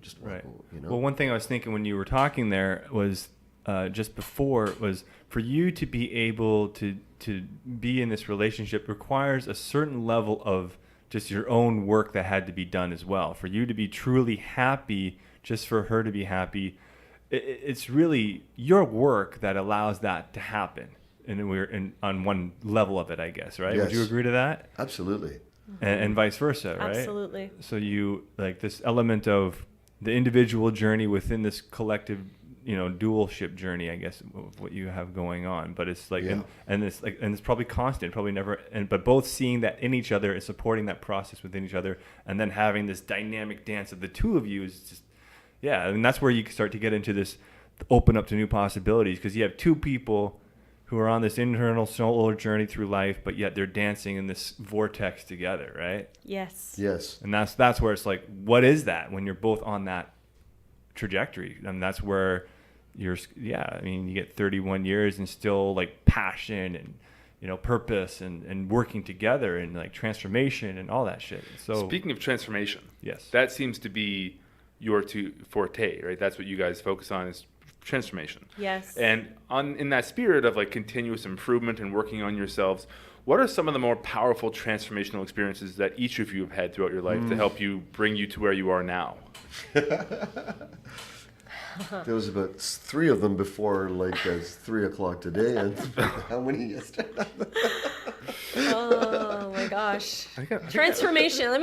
Just walk away. Well, one thing I was thinking when you were talking there was just before was for you to be able to be in this relationship requires a certain level of just your own work that had to be done as well. For you to be truly happy, just for her to be happy. It's really your work that allows that to happen, and we're on one level of it, I guess, right? Yes. Would you agree to that? Absolutely. And vice versa, right? Absolutely. So you like this element of the individual journey within this collective, dualship journey, I guess, of what you have going on. But it's like, and it's probably constant, probably never. But both seeing that in each other and supporting that process within each other, and then having this dynamic dance of the two of you is just. Yeah, and that's where you can start to get into this, open up to new possibilities, because you have two people who are on this internal solar journey through life, but yet they're dancing in this vortex together, right? Yes. Yes. And that's where it's like, what is that when you're both on that trajectory? And that's where you get 31 years and still like passion and purpose and working together and like transformation and all that shit. So speaking of transformation, yes, that seems to be your forte, right? That's what you guys focus on is transformation. Yes. And in that spirit of like continuous improvement and working on yourselves, what are some of the more powerful transformational experiences that each of you have had throughout your life to help you bring you to where you are now? There was about 3 of them before, 3 o'clock today, and how many yesterday? Oh my gosh. I think Transformation. Let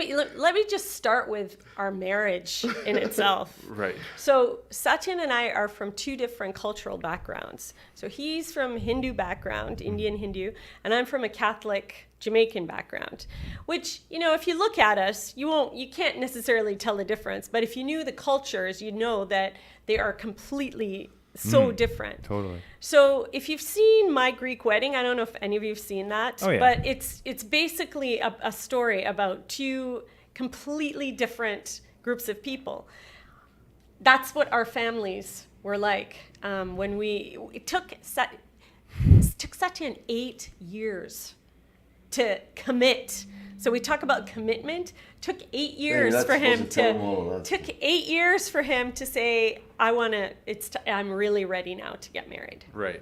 me just start with our marriage in itself. Right. So Satyen and I are from two different cultural backgrounds. So he's from Hindu background, Indian Hindu, and I'm from a Catholic Jamaican background. Which, you know, if you look at us, you can't necessarily tell the difference. But if you knew the cultures, you'd know that they are completely so different. Totally. So if you've seen My Greek Wedding, I don't know if any of you have seen that, Oh, yeah. but it's basically a story about two completely different groups of people. That's what our families were like. It took Satyen 8 years to commit. So we talk about commitment. Took 8 years for him to say, I'm really ready now to get married. Right.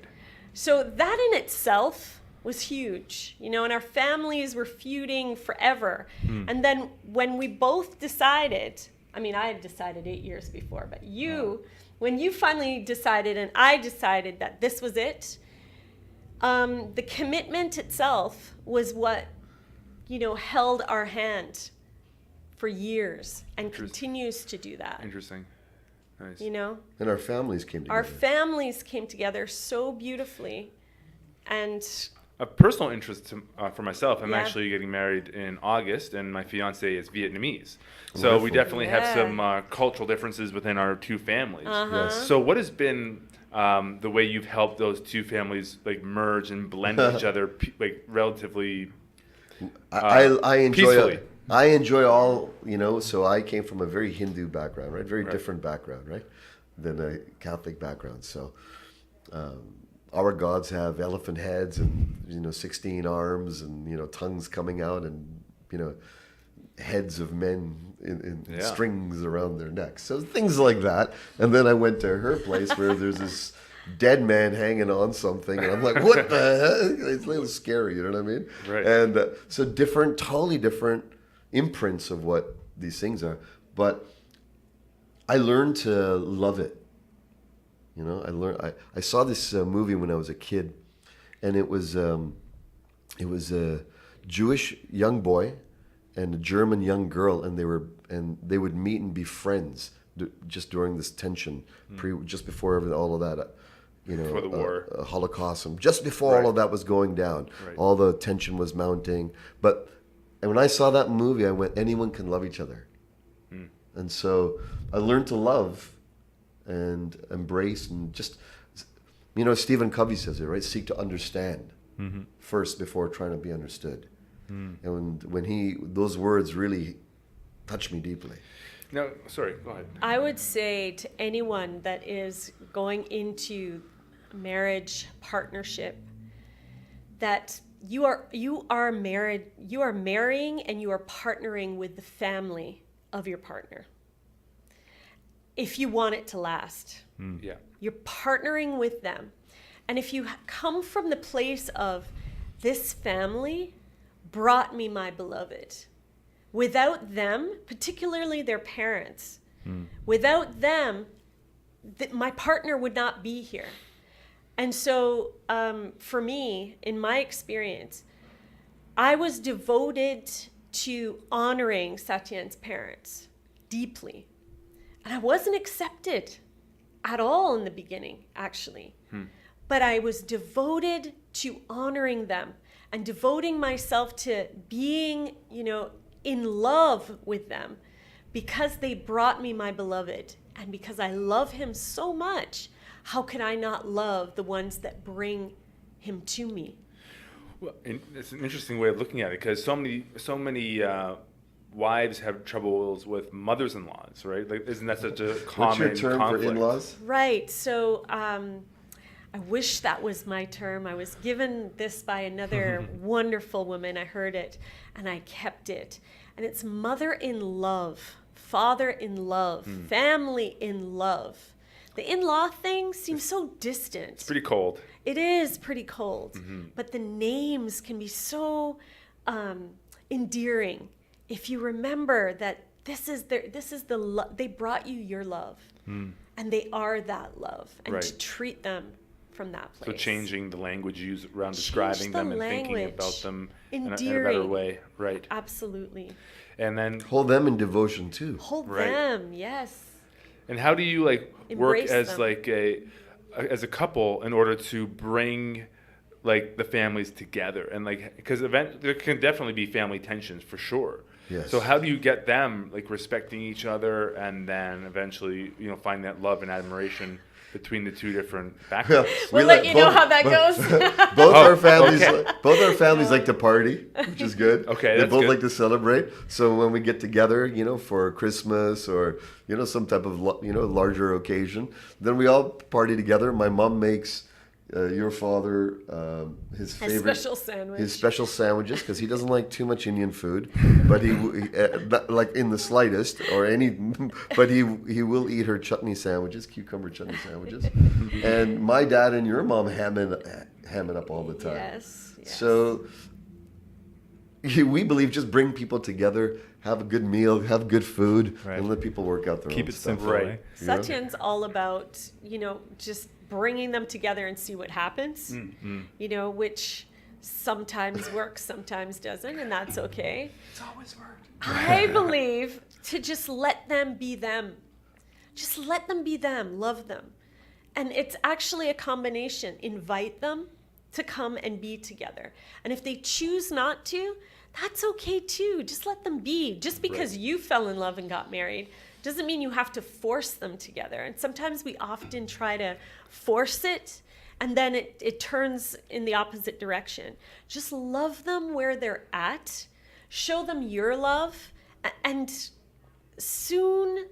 So that in itself was huge, you know, and our families were feuding forever. And then when we both decided, I mean, I had decided 8 years before, but when you finally decided and I decided that this was it, the commitment itself was what, you know, held our hand for years and continues to do that. Interesting. Nice. You know? And our families came together. Our families came together so beautifully. And A personal interest for myself, I'm Yeah. actually getting married in August, and my fiance is Vietnamese. So we Wonderful. definitely have Yeah. some cultural differences within our two families. Yes. So what has been the way you've helped those two families like merge and blend each other like relatively I enjoy peacefully? I enjoy all, you know, so I came from a very Hindu background, right? Very different background, right? Than a Catholic background. So our gods have elephant heads and, you know, 16 arms and, you know, tongues coming out and, you know, heads of men in Yeah. strings around their necks. So things like that. And then I went to her place where there's this dead man hanging on something, and I'm like, what the heck? It's a little scary, you know what I mean? Right. And so totally different imprints of what these things are. But I learned to love it. You know, I saw this movie when I was a kid, and it was a Jewish young boy and a German young girl, and they would meet and be friends just during this tension, just before all of that. You know, Before the war. Holocaust, and just before all of that was going down, Right. all the tension was mounting. And when I saw that movie, I went, anyone can love each other. And so I learned to love and embrace and just, you know, Stephen Covey says it, right? Seek to understand first before trying to be understood. And when those words really touched me deeply. No, sorry, go ahead. I would say to anyone that is going into marriage, partnership, that you are marrying and you are partnering with the family of your partner. If you want it to last, Yeah. you're partnering with them. And if you come from the place of this family brought me my beloved, without them, particularly their parents, without them, my partner would not be here. And so for me, in my experience, I was devoted to honoring Satyen's parents deeply. And I wasn't accepted at all in the beginning, actually. But I was devoted to honoring them and devoting myself to being, you know, in love with them because they brought me my beloved. And because I love him so much, how can I not love the ones that bring him to me? Well, and it's an interesting way of looking at it because so many wives have troubles with mothers-in-laws, right? Like, isn't that such a common What's your term conflict? for in-laws? Right. So I wish that was my term. I was given this by another wonderful woman. I heard it and I kept it. And it's mother in love, father in love, family in love. The in-law thing seems so distant. It's pretty cold. It is pretty cold. But the names can be so endearing if you remember that they brought you your love. And they are that love. And to Right. treat them from that So place. changing the language used around Change describing the them and thinking language. about them in a better Endearing. way. Right. Absolutely. And then, Hold them in devotion too. Hold Right. them, yes. and how do you like work Embrace as them. like as a couple in order to bring like the families together? And like, because there can definitely be family tensions for sure. Yes. So how do you get them like respecting each other and then eventually, find that love and admiration between the two different backgrounds? We'll let you know how that goes. Both Oh, our families, okay. both our families like to party, which is good. Okay, they that's both good. like to celebrate. So when we get together, for Christmas or some type of larger occasion, then we all party together. My mom makes your father his favorite special sandwich. his special sandwiches because he doesn't like too much Indian food, but he not like in the slightest or any, but he will eat her chutney sandwiches, cucumber chutney sandwiches, and my dad and your mom ham it up all the time. Yes. So we believe just bring people together, have a good meal, have good food, Right. and let people work out their Keep own it stuff. simple. Right. eh? Satyen's all about, just bringing them together and see what happens, which sometimes works, sometimes doesn't, and that's okay. It's always worked. I believe to just let them be them. Just let them be them, love them. And it's actually a combination. Invite them to come and be together. And if they choose not to, that's okay too. Just let them be. Just because you fell in love and got married doesn't mean you have to force them together. And sometimes we often try to force it, and then it turns in the opposite direction. Just love them where they're at. Show them your love, and soon,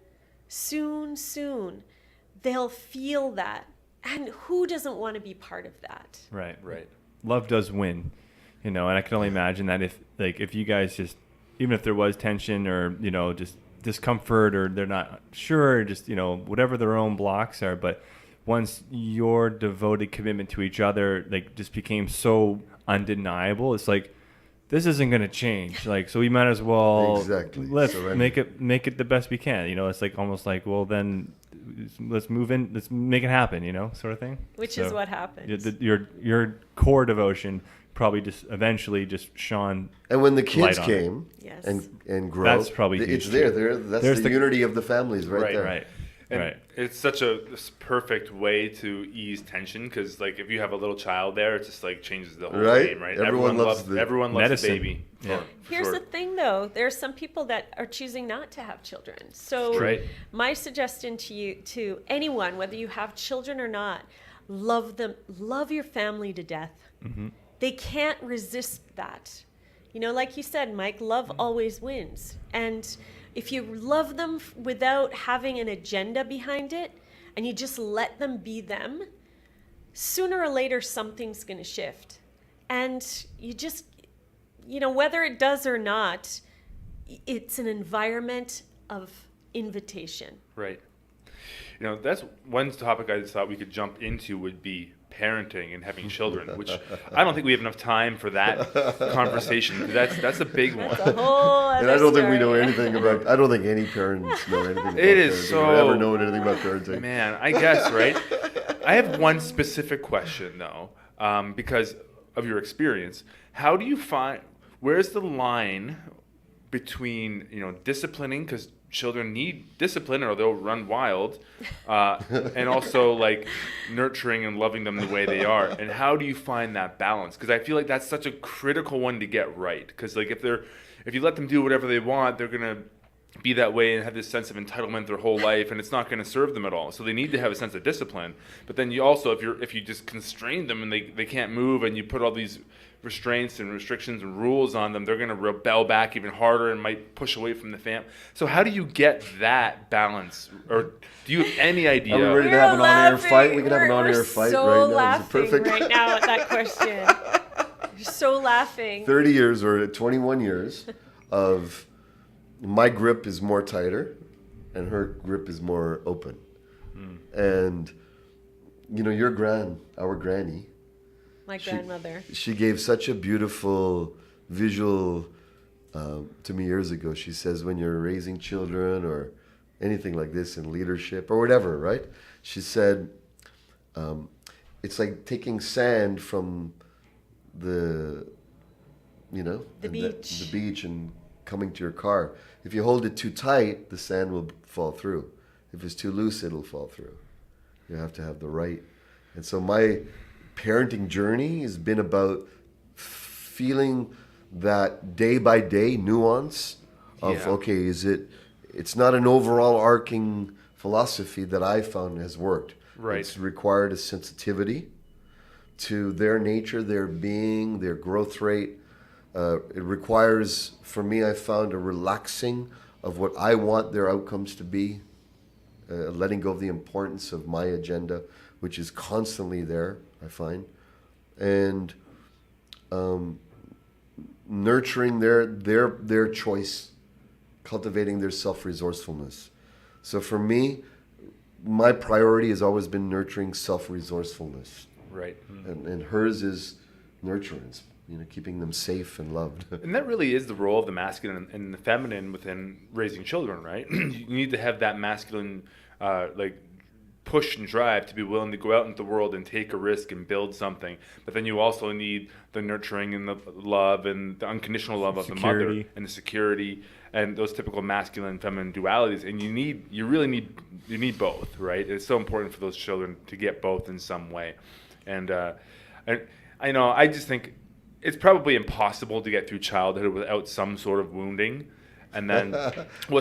they'll feel that. And who doesn't want to be part of that? Right. Right. Love does win, and I can only imagine that if you guys just, even if there was tension or just discomfort or they're not sure, just whatever their own blocks are, but once your devoted commitment to each other just became so undeniable, it's like this isn't going to change, so we might as well Exactly. let's Surrender. make it the best we can. It's like almost like, well, then let's move in, let's make it happen, sort of thing. Which is what happens. Your core devotion probably just eventually just shone. And when the kids Light on came Yes. and grow, That's probably it's huge, there. too. That's There's the the- unity of the families right there. Right. And Right. it's such this perfect way to ease tension because, if you have a little child there, it just changes the whole Right? game, right? Everyone loves the everyone loves medicine. the baby. Yeah. For Here's sure. the thing, though. There are some people that are choosing not to have children. So Right. my suggestion to anyone, whether you have children or not, love them. Love your family to death. Mm-hmm. They can't resist that. Like you said, Mike, love always wins. And if you love them without having an agenda behind it, and you just let them be them, sooner or later something's going to shift. And you just, whether it does or not, it's an environment of invitation. Right. That's one topic I just thought we could jump into would be parenting and having children, which I don't think we have enough time for that conversation. That's a big one. That's a whole other And I don't think we know story. anything about. I don't think any parents know anything about It is parenting so- or ever known anything about parenting. Man, I guess, right? I have one specific question, though, because of your experience. How do you where's the line between, disciplining, because children need discipline or they'll run wild, and also nurturing and loving them the way they are? And how do you find that balance? Because I feel like that's such a critical one to get right. Because if you let them do whatever they want, they're gonna be that way and have this sense of entitlement their whole life, and it's not going to serve them at all. So they need to have a sense of discipline. But then you also, if you just constrain them and they can't move, and you put all these restraints and restrictions and rules on them, they're going to rebel back even harder and might push away from the fam. So how do you get that balance? Or do you have any idea? Are we ready to have an on-air fight? We can have an on-air fight so right now. It's laughing perfect. right now at that question. You're so laughing. 30 years or 21 years of my grip is more tighter and her grip is more open. And, our granny, My grandmother. she gave such a beautiful visual to me years ago. She says, when you're raising children or anything like this in leadership or whatever, right? She said, it's like taking sand from the The beach. the beach and coming to your car. If you hold it too tight, the sand will fall through. If it's too loose, it'll fall through. You have to have the right. And so my parenting journey has been about feeling that day by day nuance of, Yeah. okay, it's not an overall arcing philosophy that I found has worked. Right. It's required a sensitivity to their nature, their being, their growth rate. It requires, for me, I found a relaxing of what I want their outcomes to be, letting go of the importance of my agenda, which is constantly there, I find, and nurturing their choice, cultivating their self-resourcefulness. So for me, my priority has always been nurturing self-resourcefulness. Right. And hers is nurturance, keeping them safe and loved. And that really is the role of the masculine and the feminine within raising children, right? You need to have that masculine, push and drive to be willing to go out into the world and take a risk and build something. But then you also need the nurturing and the love and the unconditional love of the mother Security. and the security and those typical masculine and feminine dualities. And you really need both, right? It's so important for those children to get both in some way. And I know, I just think it's probably impossible to get through childhood without some sort of wounding. And then,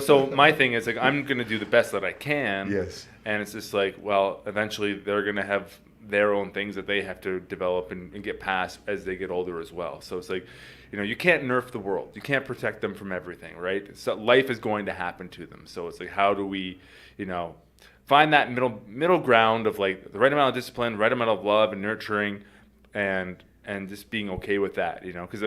so my thing is, like, I'm going to do the best that I can. Yes. And it's just like, well, eventually they're going to have their own things that they have to develop and get past as they get older as well. So it's like, you can't nerf the world. You can't protect them from everything, right? So life is going to happen to them. So it's like, how do we, find that middle ground of like the right amount of discipline, right amount of love and nurturing, and just being okay with that, because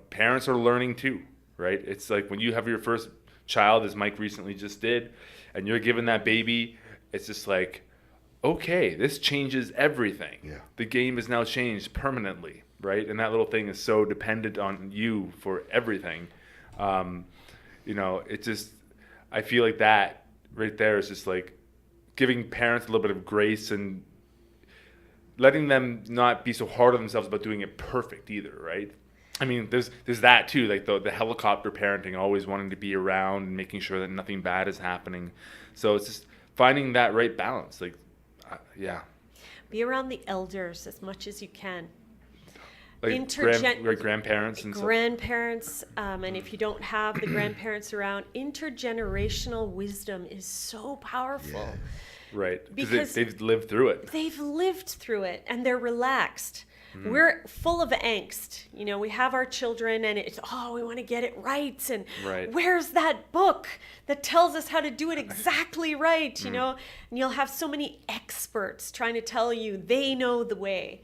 parents are learning too, right? It's like when you have your first child, as Mike recently just did, and you're given that baby, it's just like, okay, this changes everything. Yeah. The game is now changed permanently, right? And that little thing is so dependent on you for everything. It just, I feel like that right there is just like giving parents a little bit of grace and letting them not be so hard on themselves about doing it perfect either, right? I mean, there's that too, like the helicopter parenting, always wanting to be around and making sure that nothing bad is happening. So it's just finding that right balance, like, yeah. Be around the elders as much as you can. Like grandparents and grandparents, and if you don't have the grandparents around, intergenerational wisdom is so powerful. Yeah. Right, Because they've lived through it. They've lived through it, and they're relaxed. We're full of angst. We have our children, and it's, we want to get it right. And Right. where's that book that tells us how to do it exactly right? And you'll have so many experts trying to tell you they know the way.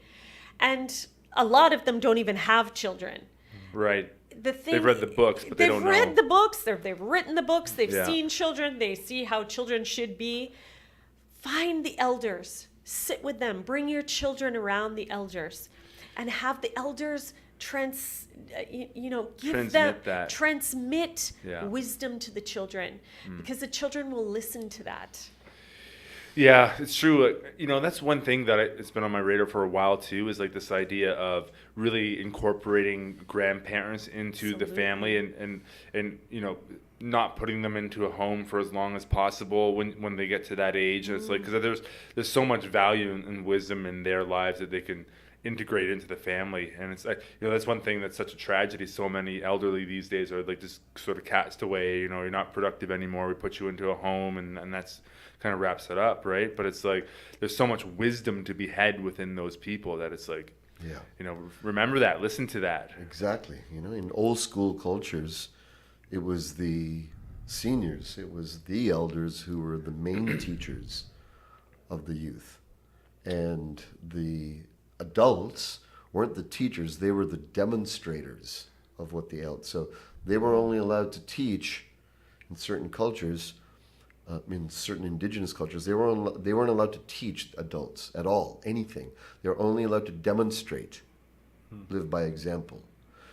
And a lot of them don't even have children. Right. They've read the books, but they don't know. They've read the books. They've written the books. They've Yeah. seen children. They see how children should be. Find the elders. Sit with them. Bring your children around the elders, and have the elders transmit Yeah. wisdom to the children, because the children will listen to that. Yeah, it's true. That's one thing that it's been on my radar for a while too, is like this idea of really incorporating grandparents into the family and not putting them into a home for as long as possible when they get to that age. And it's like, because there's so much value and wisdom in their lives that they can integrate into the family. And it's like, that's one thing that's such a tragedy. So many elderly these days are like just sort of cast away. You're not productive anymore. We put you into a home, and that's kind of wraps it up, right? But it's like there's so much wisdom to be had within those people that it's like, remember that, listen to that. Exactly. In old school cultures, it was the seniors, it was the elders who were the main teachers of the youth. And the adults weren't the teachers, they were the demonstrators of what the elders. So they were only allowed to teach in certain cultures, in certain indigenous cultures. They weren't allowed to teach adults at all, anything. They were only allowed to demonstrate, live by example.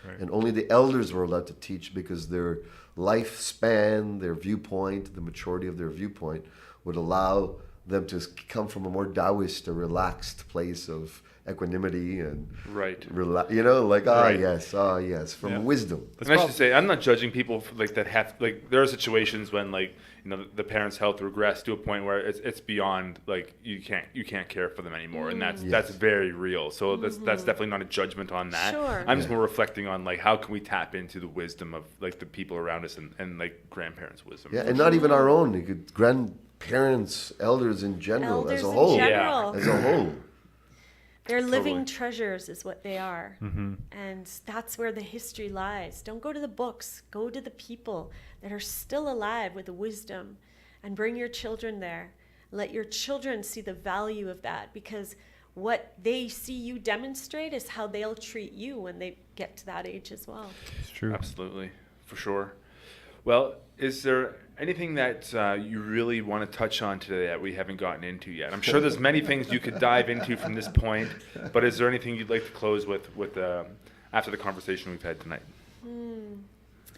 Right. And only the elders were allowed to teach, because their lifespan, their viewpoint, the maturity of their viewpoint would allow them to come from a more Taoist, a relaxed place of equanimity and Right. Right. yes, from wisdom. And I should say, I'm not judging people for, like that have like there are situations when the parents' health regress to a point where it's beyond like you can't care for them anymore, and that's very real. So that's definitely not a judgment on that. Sure. I'm just more reflecting on like how can we tap into the wisdom of like the people around us and like grandparents' wisdom. Yeah, and not even our own. You could grandparents, elders in general, Elders as a in whole. general. As a whole. They're living Totally. treasures is what they are. And that's where the history lies. Don't go to the books. Go to the people that are still alive with the wisdom, and bring your children there. Let your children see the value of that, because what they see you demonstrate is how they'll treat you when they get to that age as well. It's true. Absolutely, for sure. Well, is there anything that you really want to touch on today that we haven't gotten into yet? I'm sure there's many things you could dive into from this point, but is there anything you'd like to close with after the conversation we've had tonight?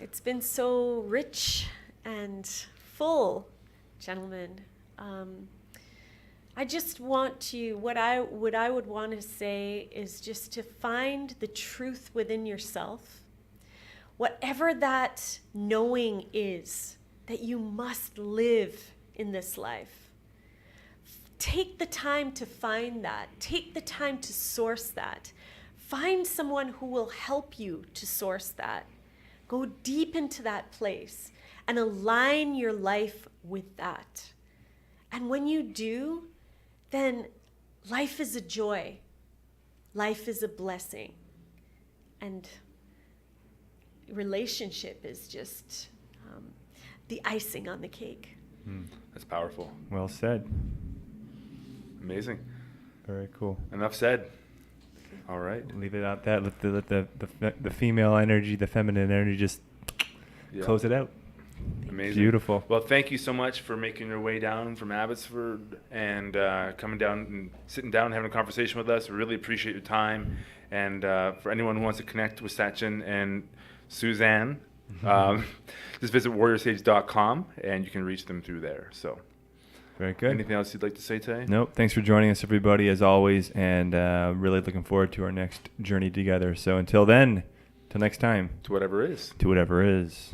It's been so rich and full, gentlemen. I just want to, what I would want to say is just to find the truth within yourself. Whatever that knowing is that you must live in this life, take the time to find that. Take the time to source that. Find someone who will help you to source that. Go deep into that place and align your life with that. And when you do, then life is a joy. Life is a blessing. And relationship is just the icing on the cake. That's powerful. Well said. Amazing. Very cool. Enough said. All right. Leave it at that. Let the female energy, the feminine energy, just Yeah. close it out. Amazing. Beautiful. Well, thank you so much for making your way down from Abbotsford and coming down and sitting down and having a conversation with us. We really appreciate your time. And for anyone who wants to connect with Satyen and Suzanne, just visit WarriorSage.com and you can reach them through there. So, Very good. anything else you'd like to say today? Nope. Thanks for joining us, everybody, as always, and really looking forward to our next journey together. So until then, till next time, To whatever is. to whatever is.